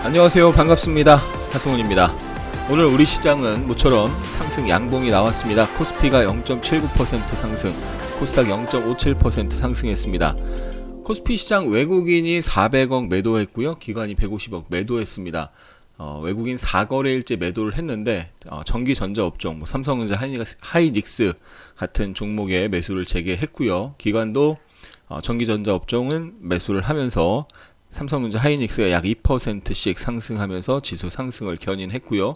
안녕하세요. 반갑습니다. 하승훈입니다. 오늘 우리 시장은 모처럼 상승 양봉이 나왔습니다. 코스피가 0.79% 상승, 코스닥 0.57% 상승했습니다. 코스피 시장 외국인이 400억 매도했고요. 기관이 150억 매도했습니다. 외국인 4거래일째 매도를 했는데 전기전자업종, 삼성전자, 하이닉스 같은 종목에 매수를 재개했고요. 기관도 전기전자업종은 매수를 하면서 삼성전자, 하이닉스가 약 2%씩 상승하면서 지수 상승을 견인했고요.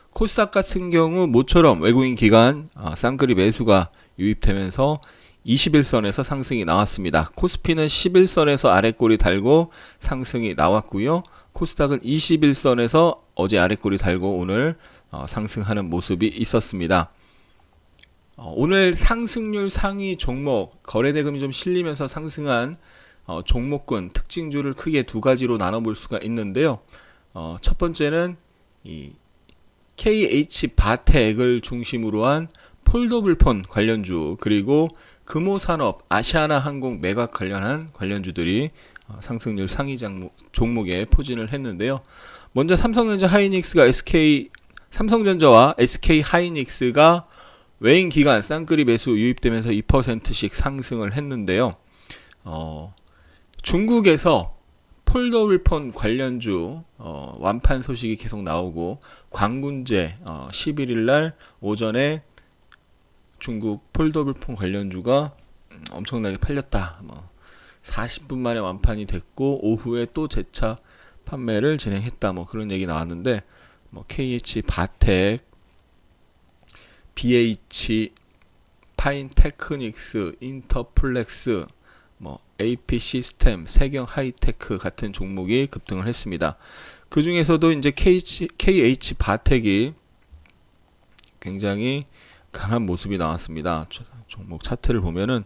코스닥 같은 경우 모처럼 외국인 기관 쌍끌이 매수가 유입되면서 21선에서 상승이 나왔습니다. 코스피는 11선에서 아랫골이 달고 상승이 나왔고요. 코스닥은 21선에서 어제 아랫골이 달고 오늘 상승하는 모습이 있었습니다. 오늘 상승률 상위 종목, 거래대금이 좀 실리면서 상승한 종목군 특징주를 크게 두 가지로 나눠볼 수가 있는데요. 첫 번째는 이 KH바텍을 중심으로 한 폴더블폰 관련주, 그리고 금호산업, 아시아나항공 매각 관련한 관련주들이 상승률 상위 종목에 포진을 했는데요. 먼저 삼성전자와 SK 하이닉스가 외인 기관 쌍끌이 매수 유입되면서 2%씩 상승을 했는데요. 중국에서 폴더블폰 관련주 완판 소식이 계속 나오고, 광군제 11일날 오전에 중국 폴더블폰 관련주가 엄청나게 팔렸다. 40분 만에 완판이 됐고 오후에 또 재차 판매를 진행했다. 그런 얘기 나왔는데, KH바텍, BH, 파인테크닉스, 인터플렉스, AP 시스템, 세경 하이테크 같은 종목이 급등을 했습니다. 그 중에서도 이제 KH바텍이 굉장히 강한 모습이 나왔습니다. 종목 차트를 보면은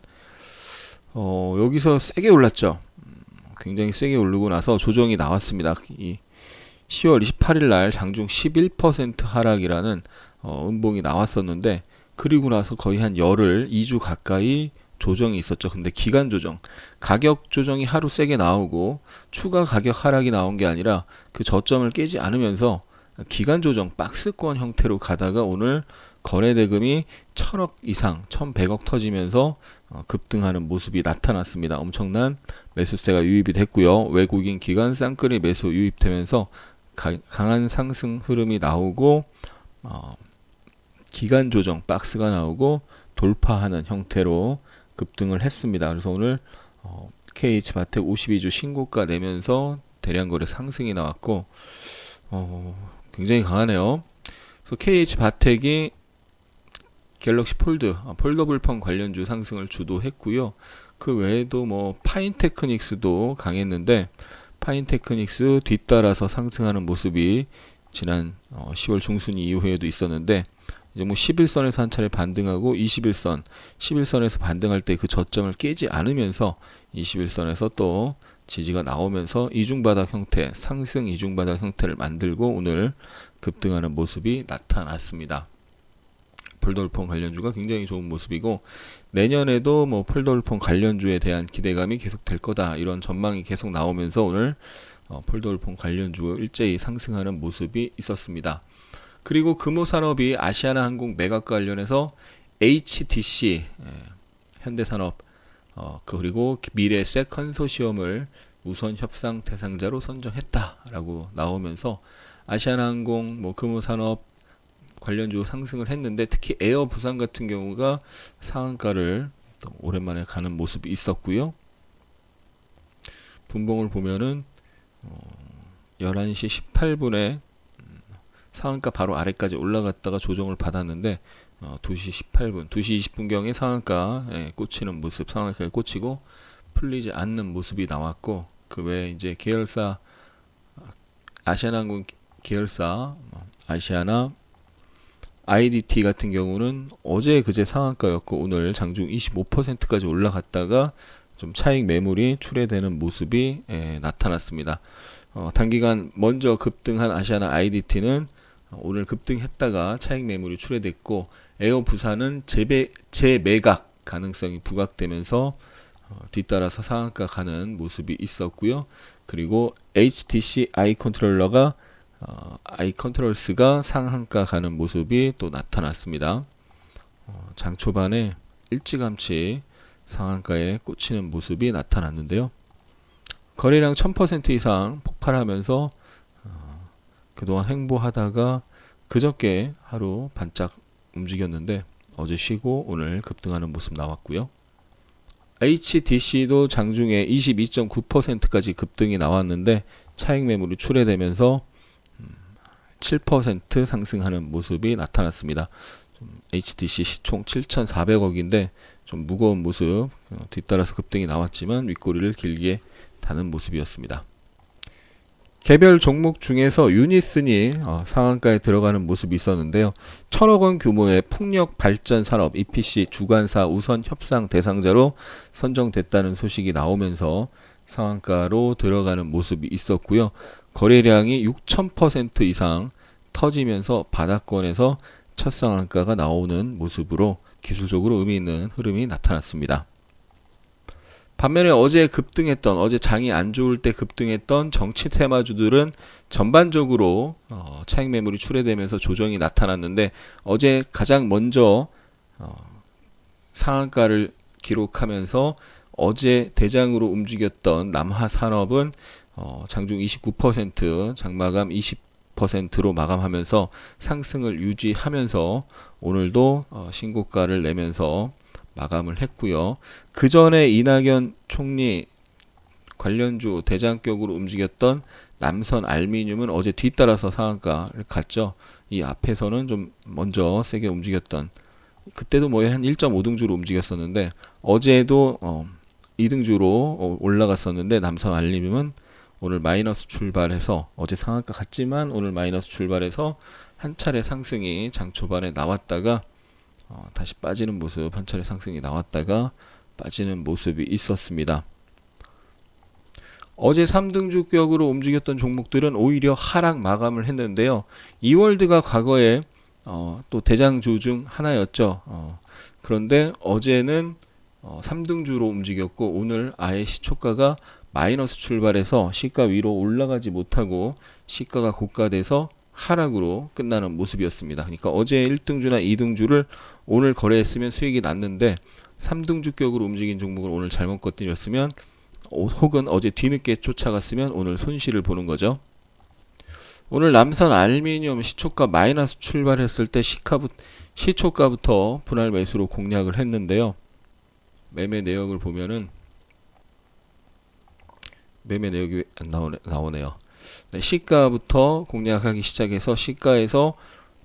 여기서 세게 올랐죠. 굉장히 세게 오르고 나서 조정이 나왔습니다. 이 10월 28일 날 장중 11% 하락이라는 음봉이 나왔었는데, 그리고 나서 거의 한 열흘, 2주 가까이 조정이 있었죠. 근데 기간 조정, 가격 조정이 하루 세게 나오고 추가 가격 하락이 나온 게 아니라 그 저점을 깨지 않으면서 기간 조정 박스권 형태로 가다가 오늘 거래대금이 1000억 이상, 1100억 터지면서 급등하는 모습이 나타났습니다. 엄청난 매수세가 유입이 됐고요. 외국인 기관 쌍끌이 매수 유입되면서 강한 상승 흐름이 나오고 기간 조정 박스가 나오고 돌파하는 형태로 급등을 했습니다. 그래서 오늘 KH바텍 52주 신고가 내면서 대량 거래 상승이 나왔고 굉장히 강하네요. 그래서 KH바텍이 갤럭시 폴더블폰 관련주 상승을 주도했고요. 그 외에도 파인테크닉스도 강했는데, 파인테크닉스 뒤따라서 상승하는 모습이 지난 10월 중순 이후에도 있었는데, 이제 11선에서 한 차례 반등하고 11선에서 반등할 때 그 저점을 깨지 않으면서 21선에서 또 지지가 나오면서 이중바닥 형태, 상승 이중바닥 형태를 만들고 오늘 급등하는 모습이 나타났습니다. 폴더블폰 관련주가 굉장히 좋은 모습이고, 내년에도 폴더블폰 관련주에 대한 기대감이 계속 될 거다, 이런 전망이 계속 나오면서 오늘 폴더블폰 관련주 일제히 상승하는 모습이 있었습니다. 그리고 금호산업이 아시아나항공 매각 관련해서 HTC, 현대산업, 그리고 미래셋 컨소시엄을 우선 협상 대상자로 선정했다라고 나오면서 아시아나항공, 금호산업 관련주 상승을 했는데, 특히 에어 부산 같은 경우가 상한가를 또 오랜만에 가는 모습이 있었고요. 분봉을 보면은 11시 18분에 상한가 바로 아래까지 올라갔다가 조정을 받았는데 2시 18분, 2시 20분경에 상한가에 꽂히는 모습, 상한가에 꽂히고 풀리지 않는 모습이 나왔고, 그 외에 이제 계열사, 아시아나항공 계열사, 아시아나, IDT 같은 경우는 어제 그제 상한가였고 오늘 장중 25%까지 올라갔다가 좀 차익 매물이 출회되는 모습이 나타났습니다. 단기간 먼저 급등한 아시아나 IDT는 오늘 급등했다가 차익 매물이 출회됐고, 에어 부산은 재매각 가능성이 부각되면서 뒤따라서 상한가 가는 모습이 있었고요. 그리고 HTC 아이 컨트롤러가 아이 컨트롤스가 상한가 가는 모습이 또 나타났습니다. 장 초반에 일찌감치 상한가에 꽂히는 모습이 나타났는데요. 거래량 1000% 이상 폭발하면서 그동안 횡보하다가 그저께 하루 반짝 움직였는데 어제 쉬고 오늘 급등하는 모습 나왔고요. HTC도 장중에 22.9%까지 급등이 나왔는데 차익 매물이 출회되면서 7% 상승하는 모습이 나타났습니다. HTC 시총 7,400억인데 좀 무거운 모습, 뒤따라서 급등이 나왔지만 윗꼬리를 길게 다는 모습이었습니다. 개별 종목 중에서 유니슨이 상한가에 들어가는 모습이 있었는데요. 1000억원 규모의 풍력 발전 산업 EPC 주관사 우선 협상 대상자로 선정됐다는 소식이 나오면서 상한가로 들어가는 모습이 있었고요. 거래량이 6000% 이상 터지면서 바닥권에서 첫 상한가가 나오는 모습으로 기술적으로 의미 있는 흐름이 나타났습니다. 반면에 어제 장이 안 좋을 때 급등했던 정치 테마주들은 전반적으로 차익 매물이 출회되면서 조정이 나타났는데 어제 가장 먼저 상한가를 기록하면서 어제 대장으로 움직였던 남하산업은 장중 29%, 장마감 20%로 마감하면서 상승을 유지하면서 오늘도 신고가를 내면서 마감을 했고요. 그 전에 이낙연 총리 관련주 대장격으로 움직였던 남선 알미늄은 어제 뒤따라서 상한가를 갔죠. 이 앞에서는 좀 먼저 세게 움직였던, 그때도 뭐 한 1.5등주로 움직였었는데 어제도 2등주로 올라갔었는데 남선 알미늄은 오늘 마이너스 출발해서 어제 상한가 갔지만 오늘 마이너스 출발해서 한 차례 상승이 장 초반에 나왔다가 다시 빠지는 모습, 한 차례 상승이 나왔다가 빠지는 모습이 있었습니다. 어제 3등주격으로 움직였던 종목들은 오히려 하락 마감을 했는데요. 이월드가 과거에 또 대장주 중 하나였죠. 그런데 어제는 3등주로 움직였고 오늘 아예 시초가가 마이너스 출발해서 시가 위로 올라가지 못하고 시가가 고가돼서 하락으로 끝나는 모습이었습니다. 그러니까 어제 1등주나 2등주를 오늘 거래했으면 수익이 났는데 3등주격으로 움직인 종목을 오늘 잘못 건드렸으면 혹은 어제 뒤늦게 쫓아갔으면 오늘 손실을 보는 거죠. 오늘 남선 알미늄 시초가 마이너스 출발했을 때 시초가부터 분할 매수로 공략을 했는데요. 매매 내역을 보면은 매매 내역이 나오네요. 네, 시가부터 공략하기 시작해서 시가에서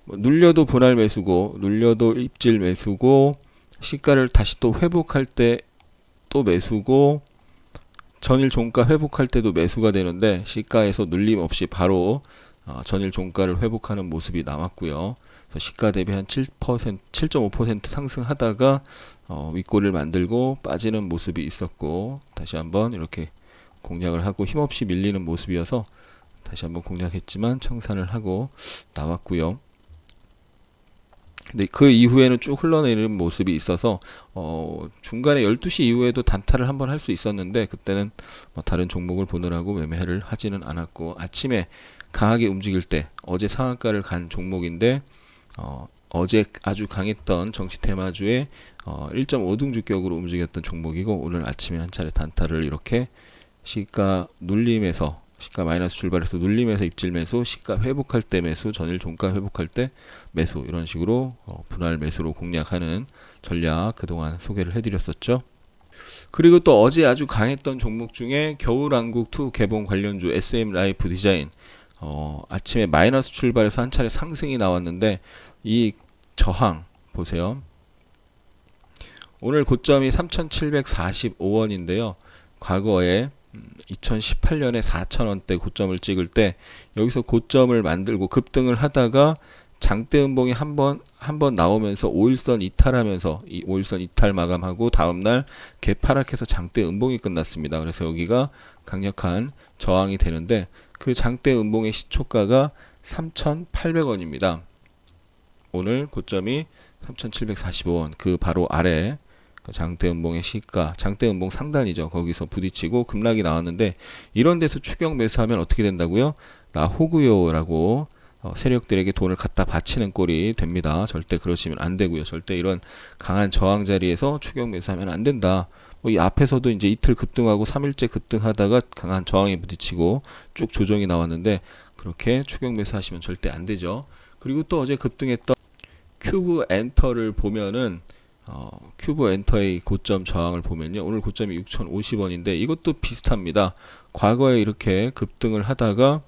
눌려도 분할 매수고 눌려도 입질 매수고 시가를 다시 또 회복할 때 또 매수고 전일 종가 회복할 때도 매수가 되는데 시가에서 눌림 없이 바로 전일 종가를 회복하는 모습이 나왔고요. 그래서 시가 대비 한 7.5% 상승하다가 윗골을 만들고 빠지는 모습이 있었고 다시 한번 이렇게 공략을 하고 힘없이 밀리는 모습이어서 다시 한번 공략했지만 청산을 하고 나왔고요. 근데 그 이후에는 쭉 흘러내리는 모습이 있어서 중간에 12시 이후에도 단타를 한번 할 수 있었는데 그때는 다른 종목을 보느라고 매매를 하지는 않았고 아침에 강하게 움직일 때 어제 상한가를 간 종목인데 어제 아주 강했던 정치 테마주의 1.5등주격으로 움직였던 종목이고 오늘 아침에 한 차례 단타를 이렇게 시가 눌림에서 시가 마이너스 출발해서 눌림에서 입질 매수, 시가 회복할 때 매수, 전일 종가 회복할 때 매수 이런 식으로 분할 매수로 공략하는 전략 그동안 소개를 해드렸었죠. 그리고 또 어제 아주 강했던 종목 중에 겨울왕국2 개봉 관련주 SM라이프 디자인 아침에 마이너스 출발해서 한 차례 상승이 나왔는데 이 저항 보세요. 오늘 고점이 3,745원인데요. 과거에 2018년에 4,000원대 고점을 찍을 때 여기서 고점을 만들고 급등을 하다가 장대 음봉이 한번 나오면서 5일선 이탈하면서 이 5일선 이탈 마감하고 다음날 개파락해서 장대 음봉이 끝났습니다. 그래서 여기가 강력한 저항이 되는데 그 장대 음봉의 시초가가 3,800원입니다. 오늘 고점이 3,745원 그 바로 아래 장대 음봉의 시가, 장대 음봉 상단이죠. 거기서 부딪히고 급락이 나왔는데 이런 데서 추격 매수하면 어떻게 된다고요? 나 호구요라고 세력들에게 돈을 갖다 바치는 꼴이 됩니다. 절대 그러시면 안 되고요. 절대 이런 강한 저항 자리에서 추격 매수하면 안 된다. 이 앞에서도 이제 이틀 급등하고 3일째 급등하다가 강한 저항에 부딪히고 쭉 조정이 나왔는데 그렇게 추격 매수하시면 절대 안 되죠. 그리고 또 어제 급등했던 큐브 엔터를 보면은 큐브 엔터의 고점 저항을 보면요. 오늘 고점이 6,050원인데 이것도 비슷합니다. 과거에 이렇게 급등을 하다가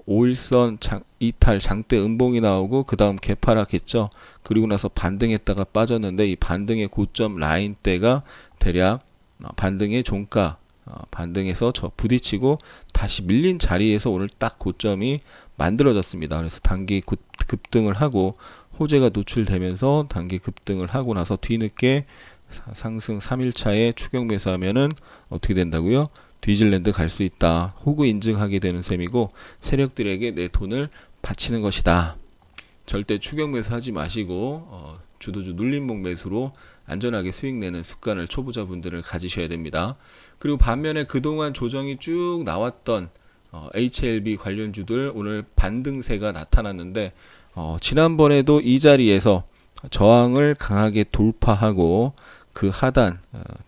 5일선 이탈 장대 음봉이 나오고 그 다음 개파락했죠. 그리고 나서 반등했다가 빠졌는데 이 반등의 고점 라인대가 대략 반등의 종가 반등해서 부딪히고 다시 밀린 자리에서 오늘 딱 고점이 만들어졌습니다. 그래서 단기 급등을 하고 호재가 노출되면서 단기 급등을 하고 나서 뒤늦게 상승 3일차에 추격 매수하면은 어떻게 된다고요? 디즈랜드 갈 수 있다. 호구 인증하게 되는 셈이고 세력들에게 내 돈을 바치는 것이다. 절대 추격 매수하지 마시고 주도주 눌림목 매수로 안전하게 수익 내는 습관을 초보자분들은 가지셔야 됩니다. 그리고 반면에 그동안 조정이 쭉 나왔던 HLB 관련주들 오늘 반등세가 나타났는데 지난번에도 이 자리에서 저항을 강하게 돌파하고 그 하단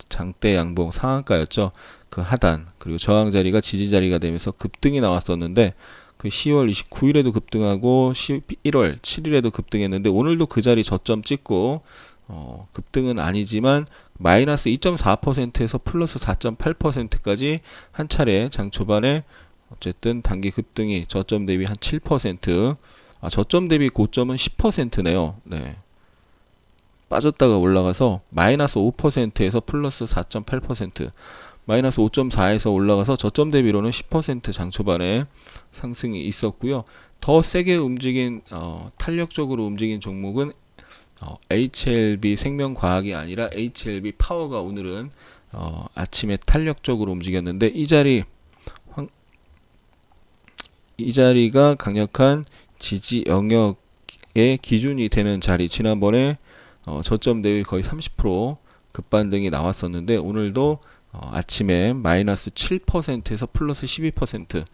장대 양봉 상한가였죠. 그 하단 그리고 저항 자리가 지지 자리가 되면서 급등이 나왔었는데 그 10월 29일에도 급등하고 11월 7일에도 급등했는데 오늘도 그 자리 저점 찍고 급등은 아니지만 마이너스 2.4%에서 플러스 4.8%까지 한 차례 장 초반에 어쨌든 단기 급등이 저점 대비 한 7%, 저점 대비 고점은 10%네요. 네. 빠졌다가 올라가서 마이너스 5%에서 플러스 4.8%, 마이너스 5.4에서 올라가서 저점 대비로는 10% 장초반에 상승이 있었고요. 더 세게 움직인 탄력적으로 움직인 종목은 HLB 생명과학이 아니라 HLB 파워가 오늘은 아침에 탄력적으로 움직였는데 이 자리가 강력한 지지 영역의 기준이 되는 자리. 지난번에 저점 대비 거의 30% 급반등이 나왔었는데 오늘도 아침에 마이너스 7%에서 플러스 12%,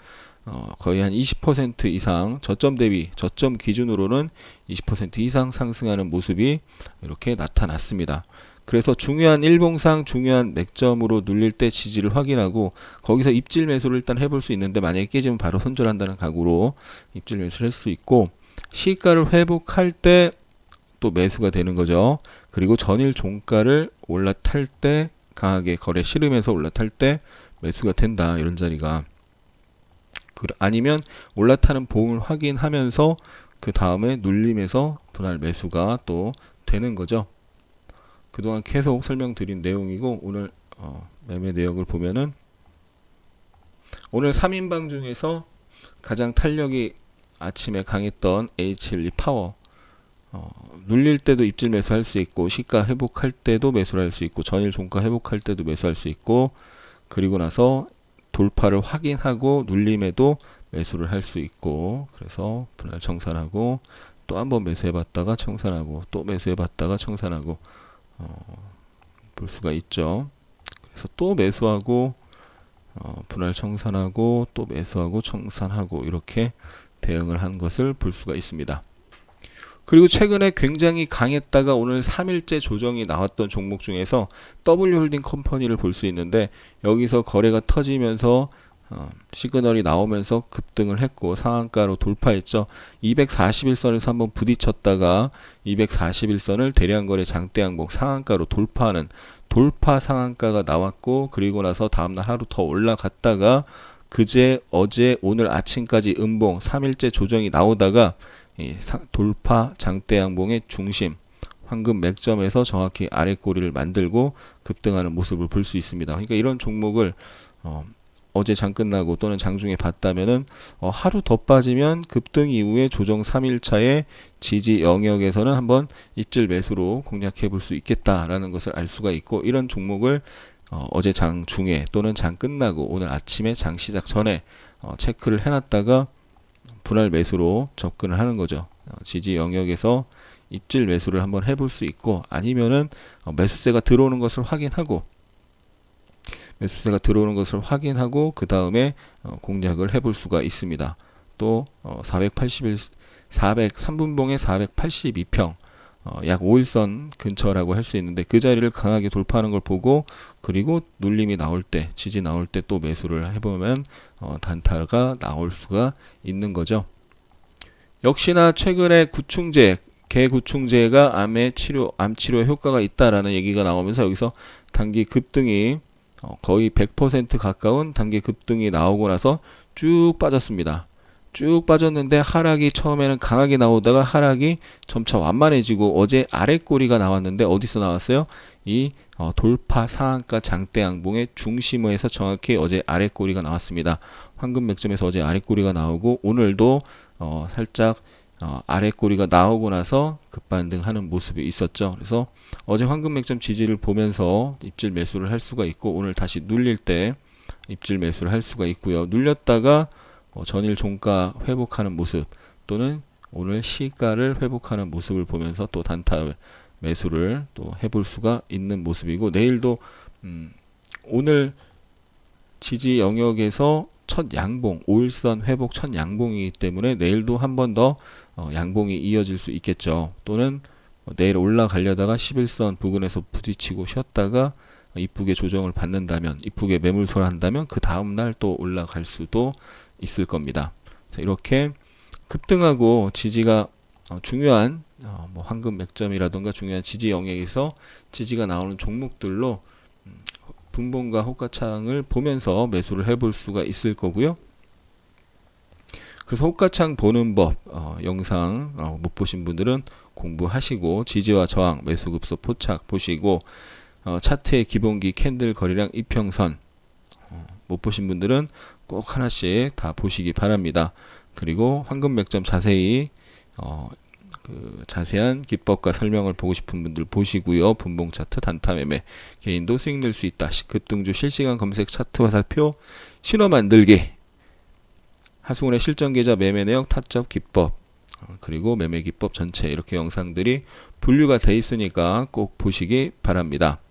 거의 한 20% 이상 저점 대비 저점 기준으로는 20% 이상 상승하는 모습이 이렇게 나타났습니다. 그래서 중요한 일봉상 중요한 맥점으로 눌릴 때 지지를 확인하고 거기서 입질 매수를 일단 해볼 수 있는데 만약에 깨지면 바로 손절한다는 각오로 입질 매수를 할 수 있고 시가를 회복할 때 또 매수가 되는 거죠. 그리고 전일 종가를 올라탈 때 강하게 거래 실으면서 올라탈 때 매수가 된다. 이런 자리가 아니면 올라타는 봉을 확인하면서 그 다음에 눌림에서 분할 매수가 또 되는 거죠. 그동안 계속 설명드린 내용이고 오늘 매매 내역을 보면은 오늘 3인방 중에서 가장 탄력이 아침에 강했던 HLB 파워 눌릴 때도 입질 매수할 수 있고 시가 회복할 때도 매수를 할 수 있고 전일 종가 회복할 때도 매수할 수 있고 그리고 나서 돌파를 확인하고 눌림에도 매수를 할 수 있고 그래서 분할 청산하고 또 한번 매수해봤다가 청산하고 또 매수해봤다가 청산하고 볼 수가 있죠. 그래서 또 매수하고 분할 청산하고 또 매수하고 청산하고 이렇게 대응을 한 것을 볼 수가 있습니다. 그리고 최근에 굉장히 강했다가 오늘 3일째 조정이 나왔던 종목 중에서 W홀딩 컴퍼니를 볼 수 있는데 여기서 거래가 터지면서 시그널이 나오면서 급등을 했고 상한가로 돌파했죠. 241선에서 한번 부딪혔다가 241선을 대량거래 장대양봉 상한가로 돌파하는 돌파 상한가가 나왔고 그리고 나서 다음날 하루 더 올라갔다가 그제 어제 오늘 아침까지 음봉 3일째 조정이 나오다가 돌파 장대양봉의 중심 황금 맥점에서 정확히 아래 꼬리를 만들고 급등하는 모습을 볼 수 있습니다. 그러니까 이런 종목을 어제 장 끝나고 또는 장중에 봤다면은 하루 더 빠지면 급등 이후에 조정 3일차에 지지 영역에서는 한번 입질 매수로 공략해 볼 수 있겠다라는 것을 알 수가 있고 이런 종목을 어제 장 중에 또는 장 끝나고 오늘 아침에 장 시작 전에 체크를 해놨다가 분할 매수로 접근을 하는 거죠. 지지 영역에서 입질 매수를 한번 해볼 수 있고, 아니면은 매수세가 들어오는 것을 확인하고 그 다음에 공략을 해볼 수가 있습니다. 또 3분봉에 482평 약 5일선 근처라고 할 수 있는데, 그 자리를 강하게 돌파하는 걸 보고, 그리고 눌림이 나올 때, 지지 나올 때 또 매수를 해보면 단타가 나올 수가 있는 거죠. 역시나 최근에 개구충제가 암 치료에 효과가 있다라는 얘기가 나오면서, 여기서 단기 급등이 거의 100% 가까운 단기 급등이 나오고 나서 쭉 빠졌습니다. 쭉 빠졌는데, 하락이 처음에는 강하게 나오다가 하락이 점차 완만해지고, 어제 아랫꼬리가 나왔는데 어디서 나왔어요? 이 돌파 상한가 장대 양봉의 중심에서 정확히 어제 아랫꼬리가 나왔습니다. 황금 맥점에서 어제 아랫꼬리가 나오고, 오늘도 살짝 아랫꼬리가 나오고 나서 급반등하는 모습이 있었죠. 그래서 어제 황금 맥점 지지를 보면서 입질 매수를 할 수가 있고, 오늘 다시 눌릴 때 입질 매수를 할 수가 있고요. 눌렸다가 전일 종가 회복하는 모습, 또는 오늘 시가를 회복하는 모습을 보면서 또 단타 매수를 또 해볼 수가 있는 모습이고, 내일도 오늘 지지 영역에서 첫 양봉, 5일선 회복 첫 양봉이기 때문에 내일도 한 번 더 양봉이 이어질 수 있겠죠. 또는 내일 올라가려다가 11선 부근에서 부딪히고 쉬었다가 이쁘게 조정을 받는다면, 이쁘게 매물소를 한다면 그 다음날 또 올라갈 수도 있을 겁니다. 이렇게 급등하고 지지가 중요한 뭐 황금 맥점이라던가 중요한 지지 영역에서 지지가 나오는 종목들로 분봉과 호가창을 보면서 매수를 해볼 수가 있을 거고요. 그래서 호가창 보는 법 영상 못 보신 분들은 공부하시고, 지지와 저항, 매수급소 포착 보시고, 차트의 기본기 캔들 거래량 이평선 못 보신 분들은 꼭 하나씩 다 보시기 바랍니다. 그리고 황금 맥점 자세히 자세한 기법과 설명을 보고 싶은 분들 보시고요. 분봉 차트, 단타 매매, 개인도 수익 낼 수 있다. 급등주 실시간 검색 차트 화살표, 신호 만들기, 하승훈의 실전 계좌 매매 내역, 타점 기법, 그리고 매매 기법 전체, 이렇게 영상들이 분류가 돼 있으니까 꼭 보시기 바랍니다.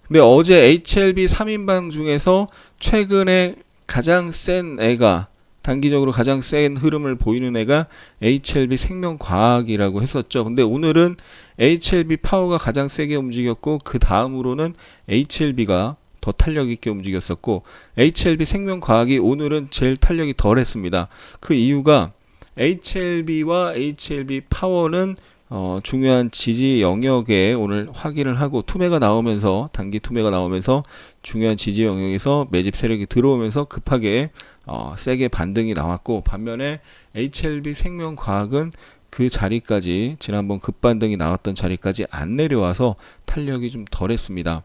근데 어제 HLB 3인방 중에서 최근에 가장 센 애가, 단기적으로 가장 센 흐름을 보이는 애가 HLB 생명과학이라고 했었죠. 근데 오늘은 HLB 파워가 가장 세게 움직였고, 그 다음으로는 HLB가 더 탄력 있게 움직였었고, HLB 생명과학이 오늘은 제일 탄력이 덜 했습니다. 그 이유가 HLB와 HLB 파워는 중요한 지지 영역에 오늘 확인을 하고, 투매가 나오면서, 단기 투매가 나오면서 중요한 지지 영역에서 매집 세력이 들어오면서 급하게 세게 반등이 나왔고, 반면에 HLB 생명과학은 그 자리까지, 지난번 급반등이 나왔던 자리까지 안 내려와서 탄력이 좀 덜했습니다.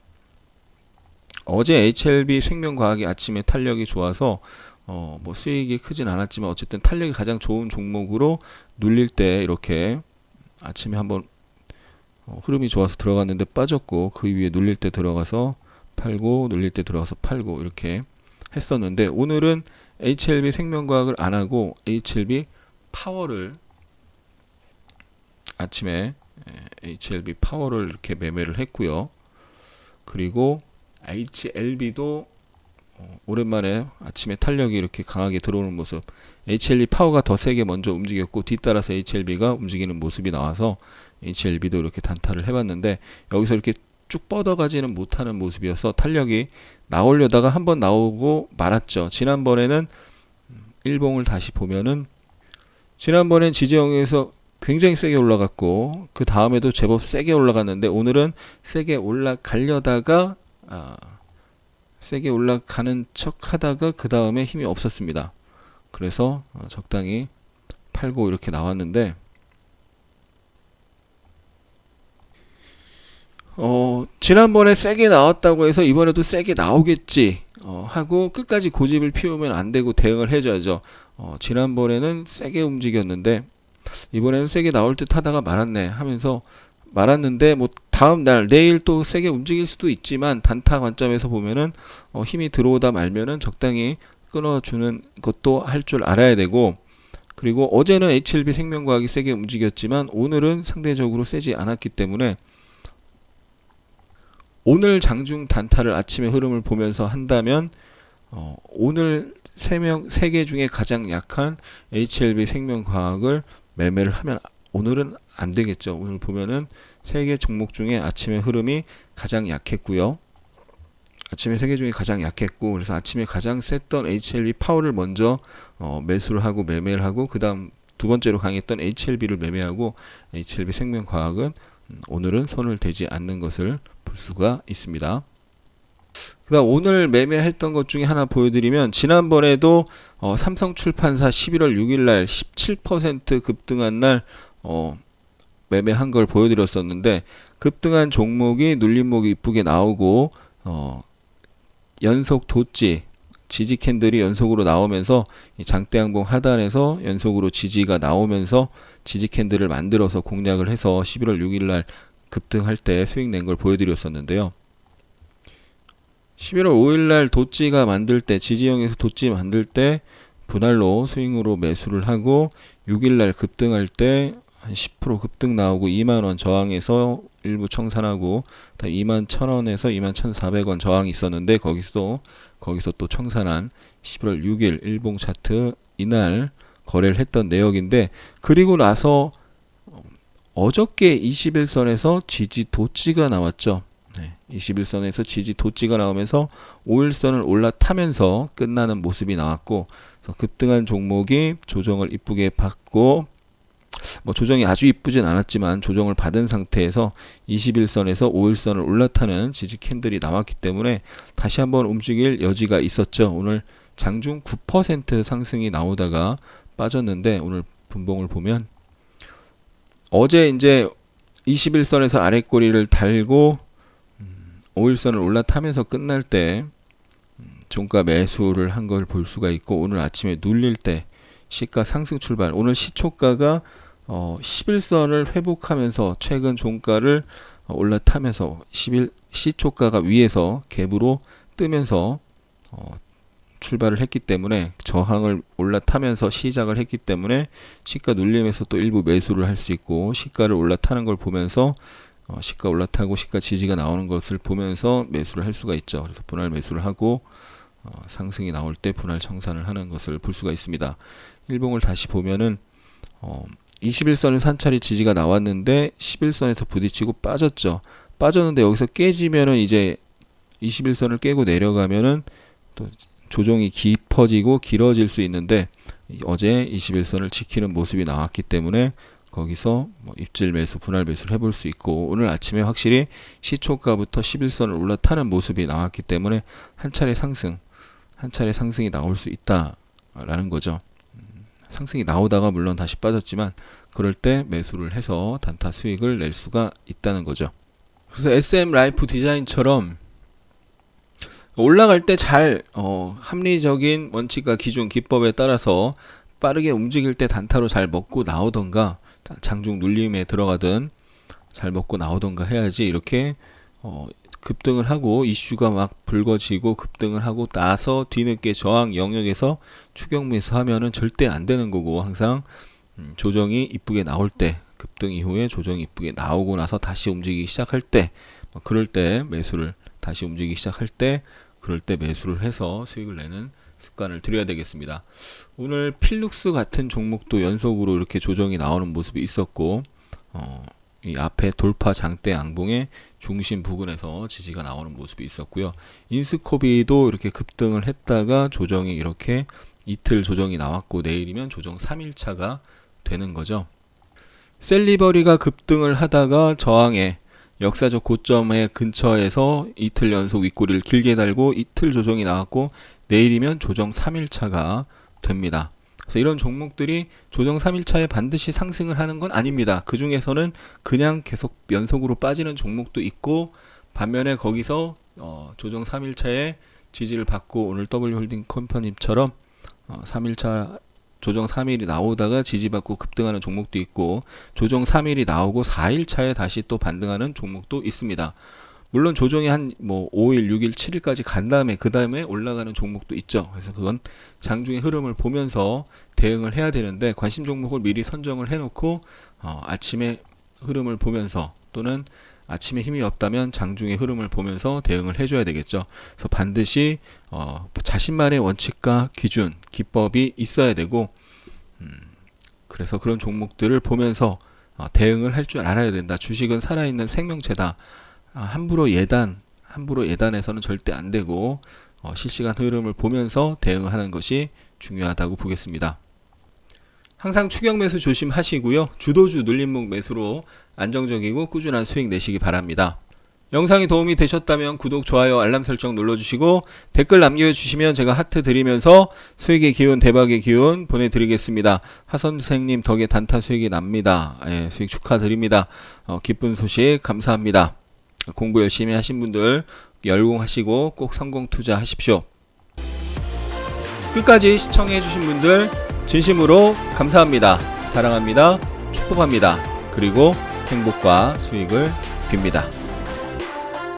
어제 HLB 생명과학이 아침에 탄력이 좋아서 뭐 수익이 크진 않았지만 어쨌든 탄력이 가장 좋은 종목으로 눌릴 때 이렇게 아침에 한번 흐름이 좋아서 들어갔는데 빠졌고, 그 위에 눌릴 때 들어가서 팔고, 눌릴 때 들어가서 팔고, 이렇게 했었는데, 오늘은 HLB 생명과학을 안 하고 HLB 파워를, 아침에 HLB 파워를 이렇게 매매를 했고요. 그리고 HLB도 오랜만에 아침에 탄력이 이렇게 강하게 들어오는 모습, HLB 파워가 더 세게 먼저 움직였고, 뒤따라서 HLB가 움직이는 모습이 나와서 HLB도 이렇게 단타를 해봤는데, 여기서 이렇게 쭉 뻗어가지는 못하는 모습이어서 탄력이 나오려다가 한번 나오고 말았죠. 지난번에는 일봉을 다시 보면은, 지난번엔 지지영역에서 굉장히 세게 올라갔고, 그 다음에도 제법 세게 올라갔는데, 오늘은 세게 올라가려다가 세게 올라가는 척 하다가 그 다음에 힘이 없었습니다. 그래서 적당히 팔고 이렇게 나왔는데, 지난번에 세게 나왔다고 해서 이번에도 세게 나오겠지 하고 끝까지 고집을 피우면 안 되고 대응을 해줘야죠. 지난번에는 세게 움직였는데 이번에는 세게 나올 듯 하다가 말았네 하면서 말았는데, 뭐 다음 날 내일 또 세게 움직일 수도 있지만, 단타 관점에서 보면은 힘이 들어오다 말면은 적당히 끊어주는 것도 할 줄 알아야 되고, 그리고 어제는 HLB 생명과학이 세게 움직였지만 오늘은 상대적으로 세지 않았기 때문에 오늘 장중 단타를 아침의 흐름을 보면서 한다면 오늘 3개 중에 가장 약한 HLB 생명과학을 매매를 하면 오늘은 안 되겠죠. 오늘 보면은 3개 종목 중에 아침의 흐름이 가장 약했고요. 아침에 3개 중에 가장 약했고, 그래서 아침에 가장 셌던 HLB 파워를 먼저 매수를 하고 매매를 하고, 그 다음 두 번째로 강했던 HLB를 매매하고, HLB 생명과학은 오늘은 손을 대지 않는 것을 볼 수가 있습니다. 그 다음 오늘 매매했던 것 중에 하나 보여드리면, 지난번에도 삼성출판사 11월 6일날 17% 급등한 날 매매한 걸 보여드렸었는데, 급등한 종목이 눌림목이 이쁘게 나오고 연속 도지 지지 캔들이 연속으로 나오면서 이 장대 양봉 하단에서 연속으로 지지가 나오면서 지지 캔들을 만들어서 공략을 해서 11월 6일날 급등할 때 수익 낸 걸 보여드렸었는데요. 11월 5일날 도지가 만들 때, 지지형에서 도지 만들 때 분할로 스윙으로 매수를 하고, 6일날 급등할 때 한 10% 급등 나오고 2만원 저항에서 일부 청산하고 21,000원에서 21,400원 저항이 있었는데, 거기서 또 청산한 11월 6일 일봉 차트 이날 거래를 했던 내역인데, 그리고 나서 어저께 21선에서 지지 도지가 나왔죠. 21선에서 지지 도지가 나오면서 5일선을 올라타면서 끝나는 모습이 나왔고, 급등한 종목이 조정을 이쁘게 받고, 조정이 아주 이쁘진 않았지만 조정을 받은 상태에서 21선에서 5일선을 올라타는 지지 캔들이 나왔기 때문에 다시 한번 움직일 여지가 있었죠. 오늘 장중 9% 상승이 나오다가 빠졌는데, 오늘 분봉을 보면 어제 이제 21선에서 아랫꼬리를 달고 5일선을 올라타면서 끝날 때 종가 매수를 한 걸 볼 수가 있고, 오늘 아침에 눌릴 때 시가 상승 출발, 오늘 시초가가 11선을 회복하면서 최근 종가를 올라타면서 시초가가 위에서 갭으로 뜨면서 출발을 했기 때문에, 저항을 올라타면서 시작을 했기 때문에 시가 눌림에서 또 일부 매수를 할 수 있고, 시가를 올라타는 걸 보면서 시가 올라타고 시가 지지가 나오는 것을 보면서 매수를 할 수가 있죠. 그래서 분할 매수를 하고 상승이 나올 때 분할 청산을 하는 것을 볼 수가 있습니다. 일봉을 다시 보면은 21선의 산차리 지지가 나왔는데 11선에서 부딪히고 빠졌죠. 빠졌는데 여기서 깨지면은 이제 21선을 깨고 내려가면은 또 조정이 깊어지고 길어질 수 있는데, 어제 21선을 지키는 모습이 나왔기 때문에 거기서 입질 매수, 분할 매수를 해볼 수 있고, 오늘 아침에 확실히 시초가부터 11선을 올라타는 모습이 나왔기 때문에 한 차례 상승이 나올 수 있다라는 거죠. 상승이 나오다가 물론 다시 빠졌지만 그럴 때 매수를 해서 단타 수익을 낼 수가 있다는 거죠. 그래서 SM 라이프 디자인처럼 올라갈 때 잘 합리적인 원칙과 기준 기법에 따라서 빠르게 움직일 때 단타로 잘 먹고 나오던가, 장중 눌림에 들어가든 잘 먹고 나오던가 해야지, 이렇게 급등을 하고 이슈가 막 불거지고 급등을 하고 나서 뒤늦게 저항 영역에서 추격 매수하면은 절대 안 되는 거고, 항상 조정이 이쁘게 나올 때, 급등 이후에 조정이 이쁘게 나오고 나서 다시 움직이기 시작할 때, 그럴 때 매수를, 다시 움직이기 시작할 때 그럴 때 매수를 해서 수익을 내는 습관을 들여야 되겠습니다. 오늘 필룩스 같은 종목도 연속으로 이렇게 조정이 나오는 모습이 있었고, 이 앞에 돌파 장대 양봉의 중심 부근에서 지지가 나오는 모습이 있었고요. 인스코비도 이렇게 급등을 했다가 조정이 이렇게 이틀 조정이 나왔고, 내일이면 조정 3일차가 되는 거죠. 셀리버리가 급등을 하다가 저항에, 역사적 고점의 근처에서 이틀 연속 윗꼬리를 길게 달고 이틀 조정이 나왔고, 내일이면 조정 3일차가 됩니다. 그래서 이런 종목들이 조정 3일차에 반드시 상승을 하는 건 아닙니다. 그 중에서는 그냥 계속 연속으로 빠지는 종목도 있고, 반면에 거기서 조정 3일차에 지지를 받고, 오늘 W홀딩 컴퍼니처럼 3일차 조정 3일이 나오다가 지지받고 급등하는 종목도 있고, 조정 3일이 나오고 4일차에 다시 또 반등하는 종목도 있습니다. 물론 조정이 한 뭐 5일, 6일, 7일까지 간 다음에 그 다음에 올라가는 종목도 있죠. 그래서 그건 장중의 흐름을 보면서 대응을 해야 되는데 관심 종목을 미리 선정을 해놓고 아침에 흐름을 보면서 또는 아침에 힘이 없다면 장중의 흐름을 보면서 대응을 해줘야 되겠죠. 그래서 반드시 자신만의 원칙과 기준, 기법이 있어야 되고 그래서 그런 종목들을 보면서 대응을 할 줄 알아야 된다. 주식은 살아있는 생명체다. 함부로 예단해서는 절대 안 되고 실시간 흐름을 보면서 대응하는 것이 중요하다고 보겠습니다. 항상 추격 매수 조심하시고요. 주도주 눌림목 매수로 안정적이고 꾸준한 수익 내시기 바랍니다. 영상이 도움이 되셨다면 구독, 좋아요, 알람 설정 눌러주시고 댓글 남겨주시면 제가 하트 드리면서 수익의 기운, 대박의 기운 보내드리겠습니다. 하선생님 덕에 단타 수익이 납니다. 예, 수익 축하드립니다. 기쁜 소식 감사합니다. 공부 열심히 하신 분들 열공하시고 꼭 성공 투자하십시오. 끝까지 시청해주신 분들 진심으로 감사합니다. 사랑합니다. 축복합니다. 그리고 행복과 수익을 빕니다.